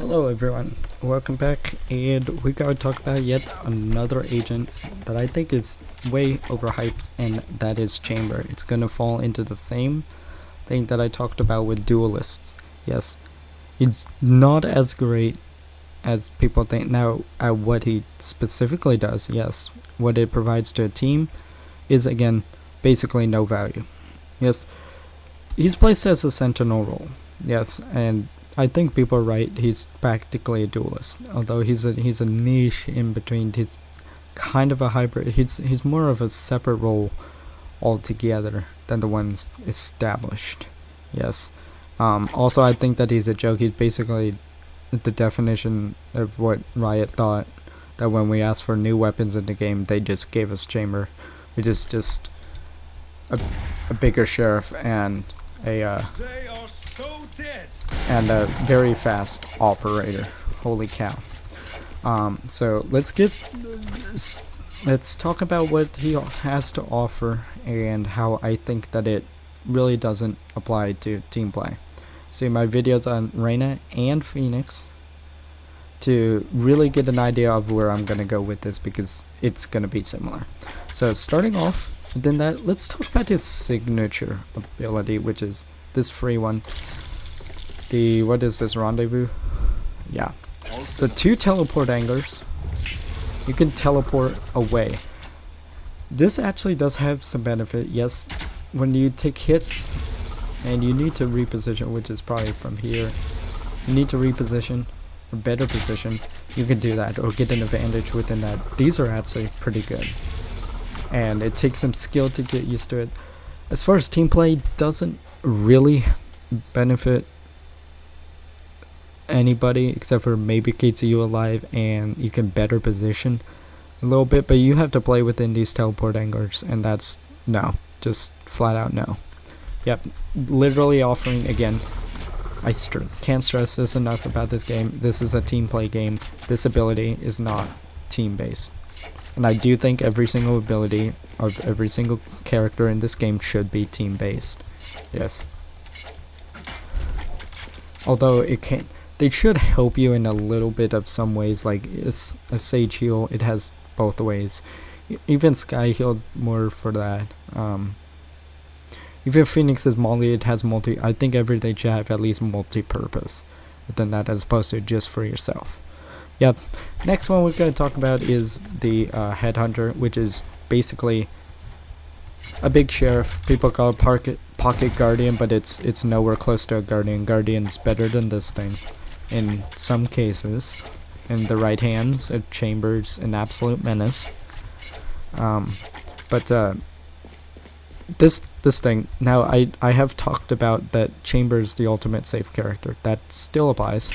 Hello everyone, welcome back, and we gotta talk about yet another agent that I think is way overhyped, and that is Chamber. It's gonna fall into the same thing that I talked about with Duelists. Yes, it's not as great as people think. Now, at what he specifically does, yes, what it provides to a team is, again, basically no value. Yes, he's placed as a sentinel role, yes, and I think people are right. He's practically a duelist, although he's a niche in between. He's kind of a hybrid. He's more of a separate role altogether than the ones established. Yes. Also, I think that he's a joke. He's basically the definition of what Riot thought, that when we asked for new weapons in the game, they just gave us Chamber, which is just a bigger sheriff and a very fast operator. Holy cow. So let's talk about what he has to offer and how I think that it really doesn't apply to team play. See my videos on Reyna and Phoenix to really get an idea of where I'm gonna go with this, because it's gonna be similar. So starting off, then let's talk about his signature ability, which is this free one. What is this, Rendezvous? Yeah. So 2 teleport anglers. You can teleport away. This actually does have some benefit. Yes, when you take hits and you need to reposition, which is probably from here, you need to reposition or better position, you can do that or get an advantage within that. These are actually pretty good, and it takes some skill to get used to it. As far as team play, doesn't really benefit anybody except for maybe keeps you alive, and you can better position a little bit, but you have to play within these teleport anglers, and that's no, just flat out no. Yep, literally offering, again, I can't stress this enough about this game. This is a team play game. This ability is not team based, and I do think every single ability of every single character in this game should be team based. Yes, although they should help you in a little bit of some ways, like a Sage heal, it has both ways. Even Sky healed more for that. Even Phoenix is multi, it has multi. I think everything should have at least multi-purpose than that, as opposed to just for yourself. Yep. Next one we're going to talk about is the Headhunter, which is basically a big sheriff. People call it pocket guardian, but it's nowhere close to a guardian. Guardian's better than this thing in some cases. In the right hands, Chamber's an absolute menace. This thing, now I have talked about that Chamber is the ultimate safe character. That still applies.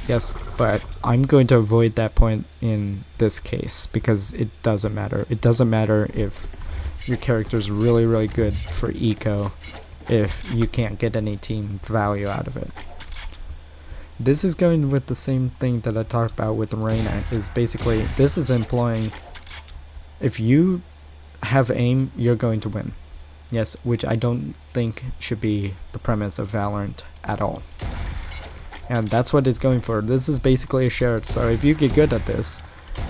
Yes, but I'm going to avoid that point in this case, because it doesn't matter. It doesn't matter if your character's really, really good for eco if you can't get any team value out of it. This is going with the same thing that I talked about with Reyna, is basically, this is employing, if you have aim, you're going to win. Yes, which I don't think should be the premise of Valorant at all. And that's what it's going for. This is basically a sheriff, so if you get good at this,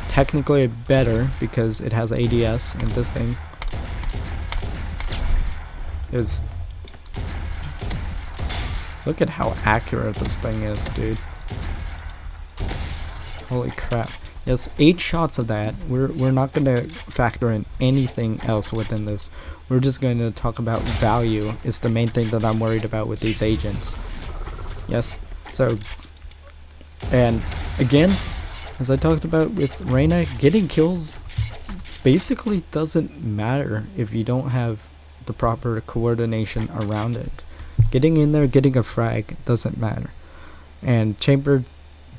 technically better, because it has ADS, and this thing is... Look at how accurate this thing is, dude. Holy crap. Yes, 8 shots of that. We're not going to factor in anything else within this. We're just going to talk about value is the main thing that I'm worried about with these agents. Yes, so... And again, as I talked about with Reyna, getting kills basically doesn't matter if you don't have the proper coordination around it. Getting in there, getting a frag doesn't matter. And Chamber,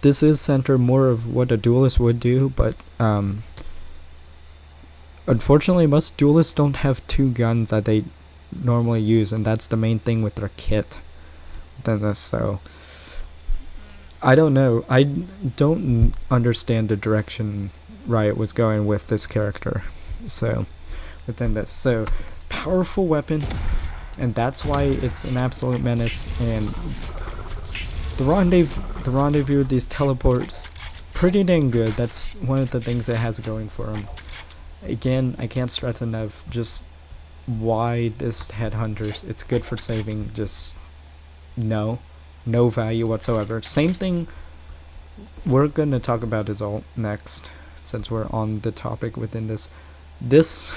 this is center more of what a duelist would do, but unfortunately most duelists don't have 2 guns that they normally use, and that's the main thing with their kit. So I don't know. I don't understand the direction Riot was going with this character. So within this, so powerful weapon, and that's why it's an absolute menace. And the Rendezvous, the rendezvous, these teleports, pretty dang good. That's one of the things it has going for him. Again, I can't stress enough just why this headhunters. It's good for saving, just no value whatsoever. Same thing, we're gonna talk about his ult next, since we're on the topic within this. This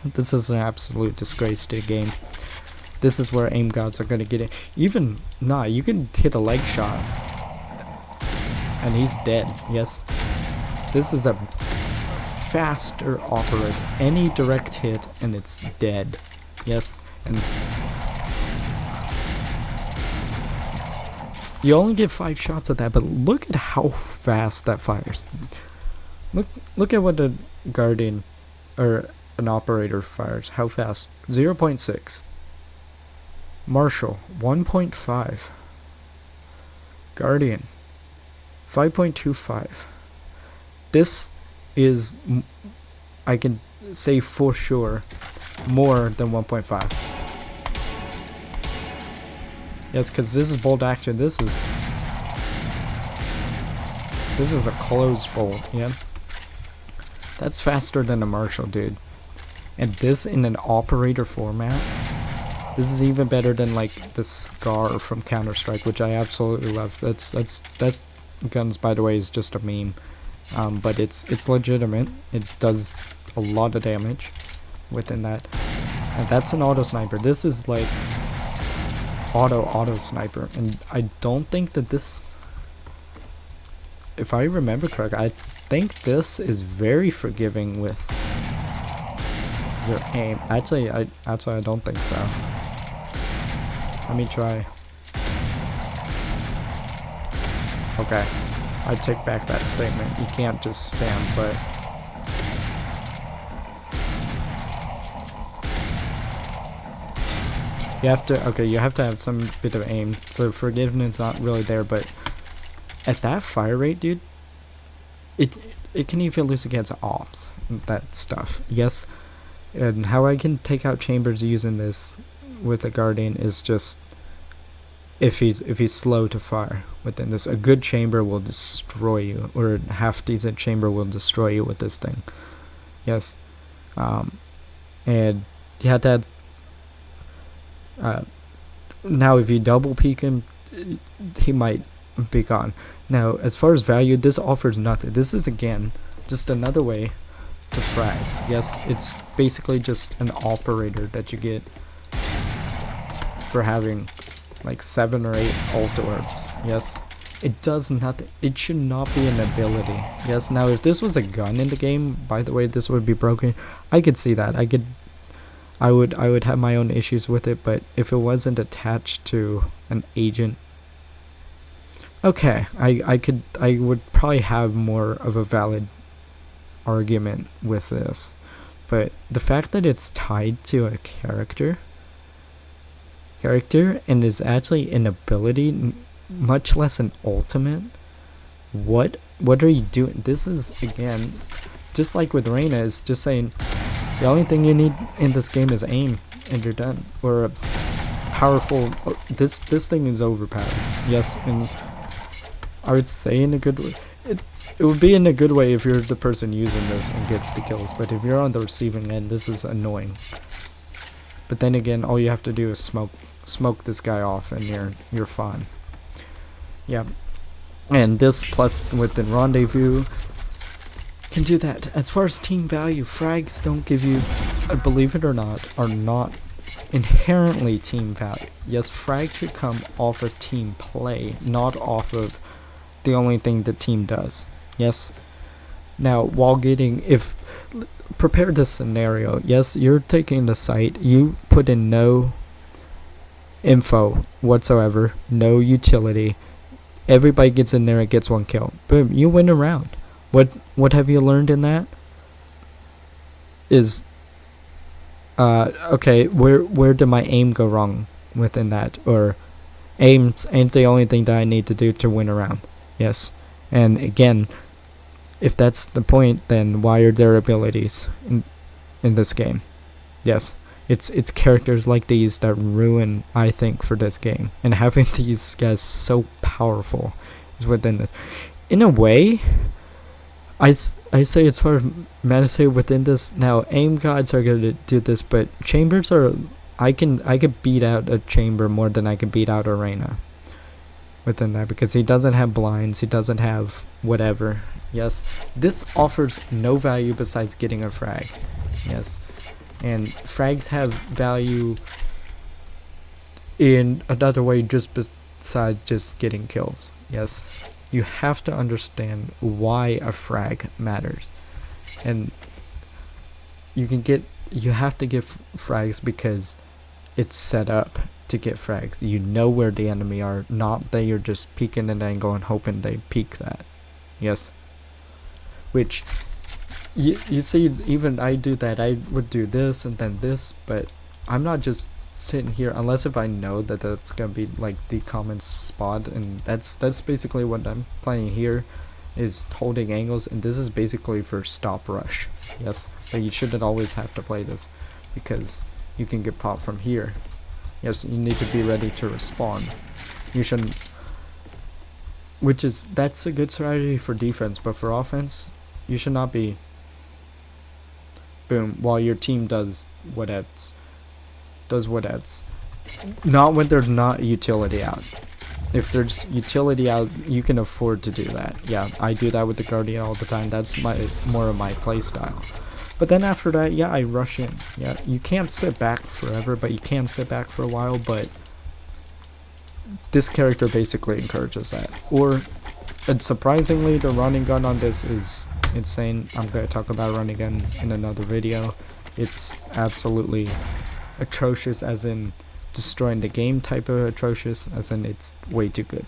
is an absolute disgrace to the game. This is where aim gods are gonna get it. Even, you can hit a leg shot and he's dead. Yes, this is a faster operator. Any direct hit and it's dead. Yes, and you only get 5 shots at that, but look at how fast that fires. Look at what a guardian or an operator fires. How fast? 0.6. Marshall 1.5. Guardian 5.25. This is, I can say for sure, more than 1.5. Yes, because this is bolt action. This is a closed bolt. Yeah, that's faster than a Marshall, dude. And this in an operator format, this is even better than like the Scar from Counter-Strike, which I absolutely love. That guns, by the way, is just a meme, but it's legitimate. It does a lot of damage within that, and that's an auto sniper. This is like auto sniper, and I don't think that this, if I remember correct, I think this is very forgiving with your aim. Actually I don't think so. Let me try. Okay, I take back that statement. You can't just spam, but you have to have some bit of aim. So forgiveness is not really there, but at that fire rate, dude, it can even lose against ops, that stuff. Yes, and how I can take out chambers using this with a guardian is just if he's slow to fire within this. A good chamber will destroy you, or a half decent chamber will destroy you with this thing. Yes, and you have to add. Now if you double peek him, he might be gone. Now as far as value, this offers nothing. This is again just another way to frag. Yes, it's basically just an operator that you get for having like 7 or 8 ult orbs. Yes, it does nothing. It should not be an ability. Yes, now if this was a gun in the game, by the way, this would be broken. I could see that. I would have my own issues with it, but if it wasn't attached to an agent, okay, I would probably have more of a valid argument with this. But the fact that it's tied to a character and is actually an ability, much less an ultimate, what are you doing? This is, again, just like with Reyna, is just saying the only thing you need in this game is aim and you're done. Or a powerful, this thing is overpowered. Yes, and I would say in a good way, it would be in a good way if you're the person using this and gets the kills, but if you're on the receiving end, this is annoying. But then again, all you have to do is smoke this guy off and you're fine. Yeah, and this plus within rendezvous can do that. As far as team value, frags don't give you, believe it or not, are not inherently team value. Yes, frag should come off of team play, not off of the only thing the team does. Yes. Now, while getting, prepare this scenario. Yes, you're taking the site, you put in no info whatsoever, no utility. Everybody gets in there and gets 1 kill. Boom, you win a round. What have you learned in that? Is okay, where did my aim go wrong within that? Or aim's the only thing that I need to do to win a round. Yes. And again, if that's the point, then why are there abilities in this game? Yes. It's characters like these that ruin, I think, for this game. And having these guys so powerful is within this. In a way, I say it's for Manasay within this. Now, aim gods are going to do this, but chambers are... I could beat out a chamber more than I could beat out Arena within that, because he doesn't have blinds, he doesn't have whatever. Yes, this offers no value besides getting a frag. Yes, and frags have value in another way just besides just getting kills. Yes, you have to understand why a frag matters, and you have to get frags because it's set up to get frags. You know where the enemy are, not that you're just peeking an angle and hoping they peek that. Yes, which you see, even I do that. I would do this and then this, but I'm not just sitting here unless if I know that that's gonna be like the common spot, and that's basically what I'm playing here, is holding angles, and this is basically for stop rush. Yes, but you shouldn't always have to play this because you can get popped from here. Yes, you need to be ready to respond. You shouldn't, that's a good strategy for defense, but for offense, you should not be boom while your team does whatevs. Not when there's not utility out. If there's utility out, you can afford to do that. Yeah, I do that with the Guardian all the time. That's more of my play style. But then after that, yeah, I rush in. Yeah, you can't sit back forever, but you can sit back for a while, but this character basically encourages that. And surprisingly, the running gun on this is insane. I'm going to talk about running gun in another video. It's absolutely atrocious, as in destroying the game type of atrocious, as in it's way too good.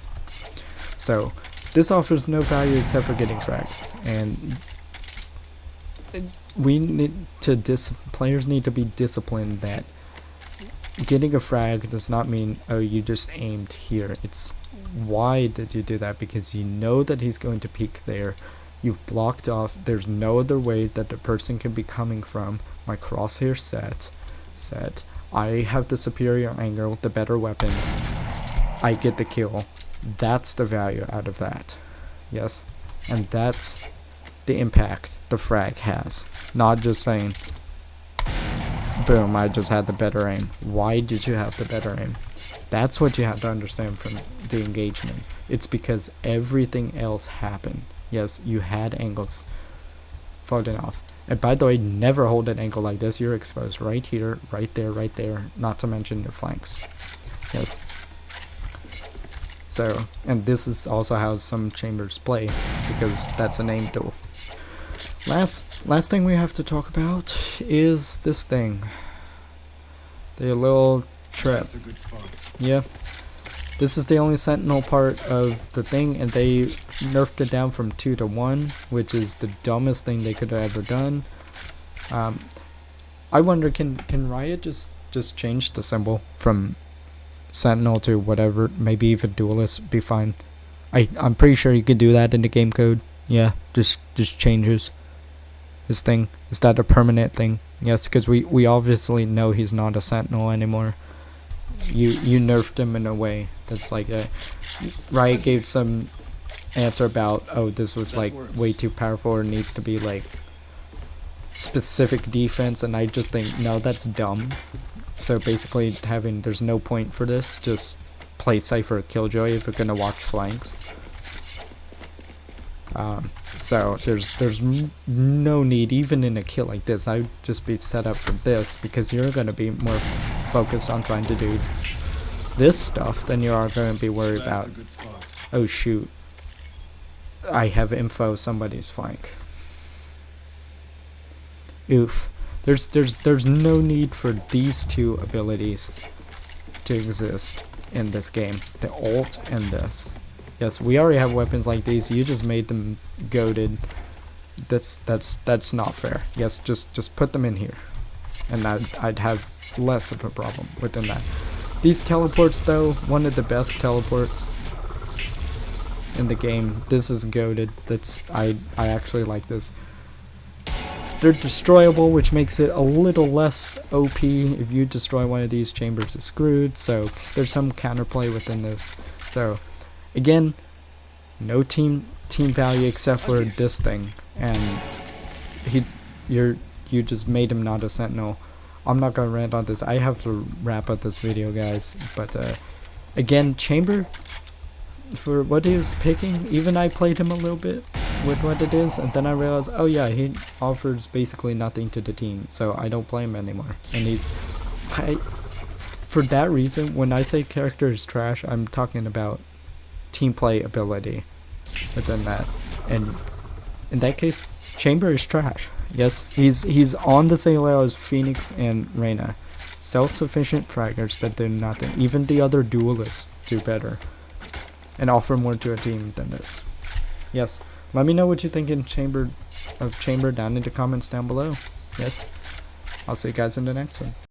So, this offers no value except for getting frags, and we need to players need to be disciplined that getting a frag does not mean, oh, you just aimed here. It's why did you do that? Because you know that he's going to peek there. You've blocked off. There's no other way that the person can be coming from. My crosshair set. I have the superior angle, the better weapon. I get the kill. That's the value out of that. Yes, and that's the impact the frag has. Not just saying, boom, I just had the better aim. Why did you have the better aim? That's what you have to understand from the engagement. It's because everything else happened. Yes, you had angles falling off. And by the way, never hold an angle like this. You're exposed right here, right there, not to mention your flanks. Yes. So, and this is also how some chambers play, because that's an aim tool. Last thing we have to talk about is this thing. The little trap. Yeah. This is the only sentinel part of the thing, and they nerfed it down from 2 to 1, which is the dumbest thing they could have ever done. I wonder, can Riot just change the symbol from sentinel to whatever, maybe even duelist, be fine. I'm pretty sure you could do that in the game code. Yeah, just changes his thing. Is that a permanent thing? Yes, because we obviously know he's not a sentinel anymore. You nerfed him in a way that's like Riot gave some answer about, oh, this was like way too powerful or needs to be like specific defense, and I just think, no, that's dumb. So basically there's no point for this. Just play Cypher Killjoy if you're gonna watch flanks. So there's no need, even in a kill like this. I would just be set up for this, because you're gonna be more focused on trying to do this stuff than you are gonna be worried about, oh shoot, I have info somebody's flank. Oof. There's no need for these two abilities to exist in this game. The ult and this. Yes, we already have weapons like these. You just made them goated. That's not fair. Yes, just put them in here, and I'd have less of a problem within that. These teleports, though, one of the best teleports in the game. This is goated. I actually like this. They're destroyable, which makes it a little less OP. If you destroy one of these, chambers is screwed. So there's some counterplay within this. So again, No team value except for this thing, and you just made him not a sentinel. I'm not gonna rant on this. I have to wrap up this video, guys. But again, Chamber, for what he was picking, even I played him a little bit with what it is, and then I realized, oh yeah, he offers basically nothing to the team, so I don't play him anymore. And for that reason, when I say character is trash, I'm talking about team play ability within that. And in that case, Chamber is trash. Yes, he's on the same level as Phoenix and Reyna. Self-sufficient fraggers that do nothing. Even the other duelists do better and offer more to a team than this. Yes, let me know what you think of Chamber down in the comments down below. Yes, I'll see you guys in the next one.